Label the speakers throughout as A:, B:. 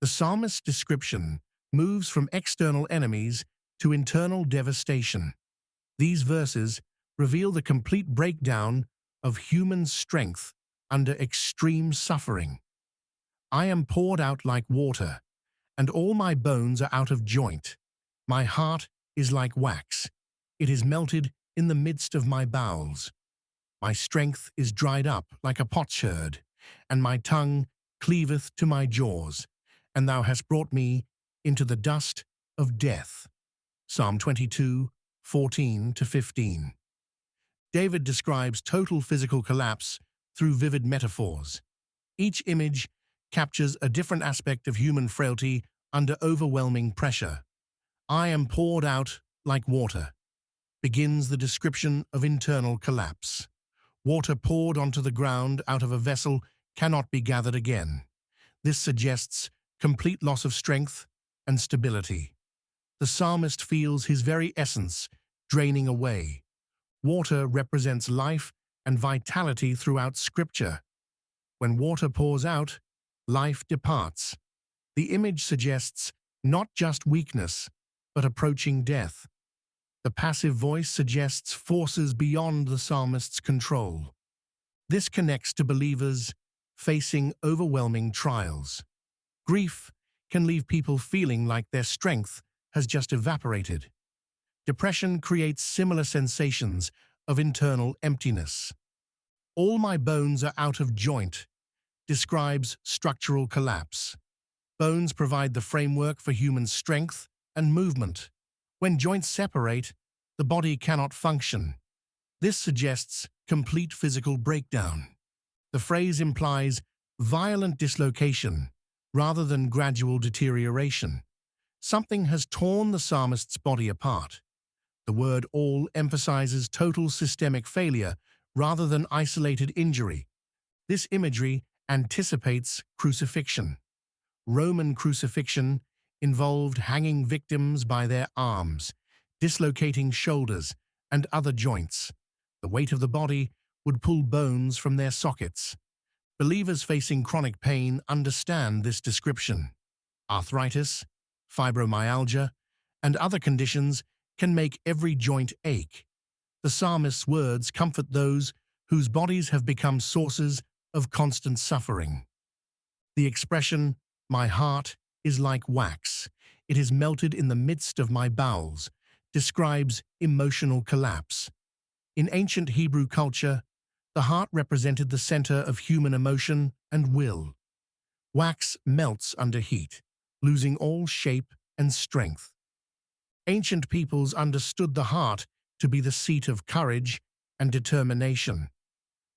A: The psalmist's description moves from external enemies to internal devastation. These verses reveal the complete breakdown of human strength under extreme suffering. I am poured out like water, and all my bones are out of joint. My heart is like wax. It is melted in the midst of my bowels. My strength is dried up like a potsherd, and my tongue cleaveth to my jaws, and thou hast brought me into the dust of death. Psalm 22, 14-15. David describes total physical collapse through vivid metaphors. Each image captures a different aspect of human frailty under overwhelming pressure. I am poured out like water begins the description of internal collapse. Water poured onto the ground out of a vessel cannot be gathered again. This suggests complete loss of strength and stability. The psalmist feels his very essence draining away. Water represents life and vitality throughout Scripture. When water pours out, life departs. The image suggests not just weakness, but approaching death. The passive voice suggests forces beyond the psalmist's control. This connects to believers facing overwhelming trials. Grief can leave people feeling like their strength has just evaporated. Depression creates similar sensations of internal emptiness. All my bones are out of joint describes structural collapse. Bones provide the framework for human strength and movement. When joints separate, the body cannot function. This suggests complete physical breakdown. The phrase implies violent dislocation rather than gradual deterioration. Something has torn the psalmist's body apart. The word all emphasizes total systemic failure rather than isolated injury. This imagery anticipates crucifixion. Roman crucifixion involved hanging victims by their arms, dislocating shoulders and other joints. The weight of the body would pull bones from their sockets. Believers facing chronic pain understand this description. Arthritis, fibromyalgia, and other conditions can make every joint ache. The psalmist's words comfort those whose bodies have become sources of constant suffering. The expression, "My heart is like wax, it is melted in the midst of my bowels," describes emotional collapse. In ancient Hebrew culture, the heart represented the center of human emotion and will. Wax melts under heat, losing all shape and strength. Ancient peoples understood the heart to be the seat of courage and determination.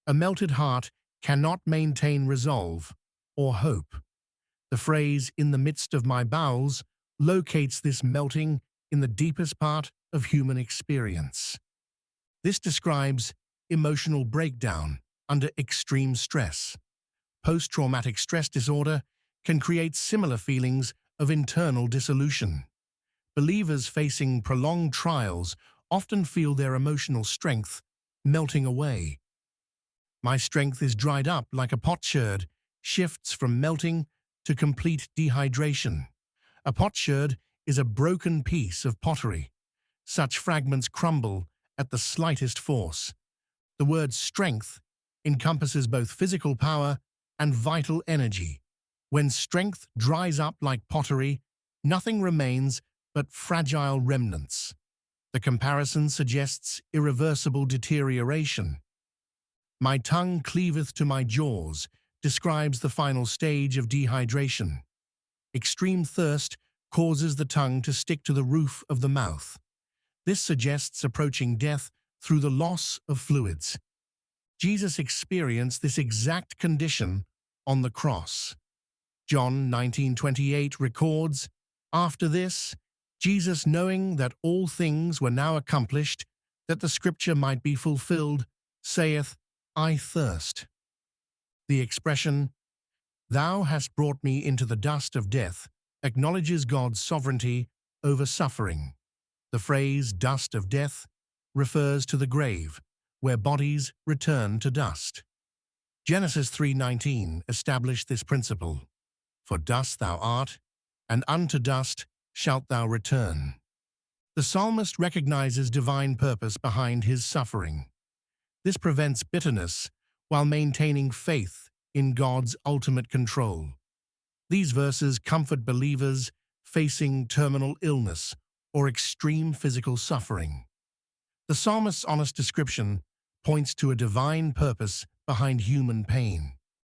A: A melted heart cannot maintain resolve or hope. The phrase, "in the midst of my bowels," locates this melting in the deepest part of human experience. This describes emotional breakdown under extreme stress. Post-traumatic stress disorder can create similar feelings of internal dissolution. Believers facing prolonged trials often feel their emotional strength melting away. My strength is dried up like a potsherd, shifts from melting to complete dehydration. A potsherd is a broken piece of pottery. Such fragments crumble at the slightest force. The word strength encompasses both physical power and vital energy. When strength dries up like pottery, nothing remains but fragile remnants. The comparison suggests irreversible deterioration. My tongue cleaveth to my jaws describes the final stage of dehydration. Extreme thirst causes the tongue to stick to the roof of the mouth. This suggests approaching death through the loss of fluids. Jesus experienced this exact condition on the cross. John 19:28 records, "After this, Jesus, knowing that all things were now accomplished, that the scripture might be fulfilled, saith, I thirst." The expression, "Thou hast brought me into the dust of death," acknowledges God's sovereignty over suffering. The phrase "dust of death" refers to the grave, where bodies return to dust. Genesis 3:19 established this principle. For dust thou art, and unto dust shalt thou return. The psalmist recognizes divine purpose behind his suffering. This prevents bitterness while maintaining faith in God's ultimate control. These verses comfort believers facing terminal illness or extreme physical suffering. The psalmist's honest description points to a divine purpose behind human pain.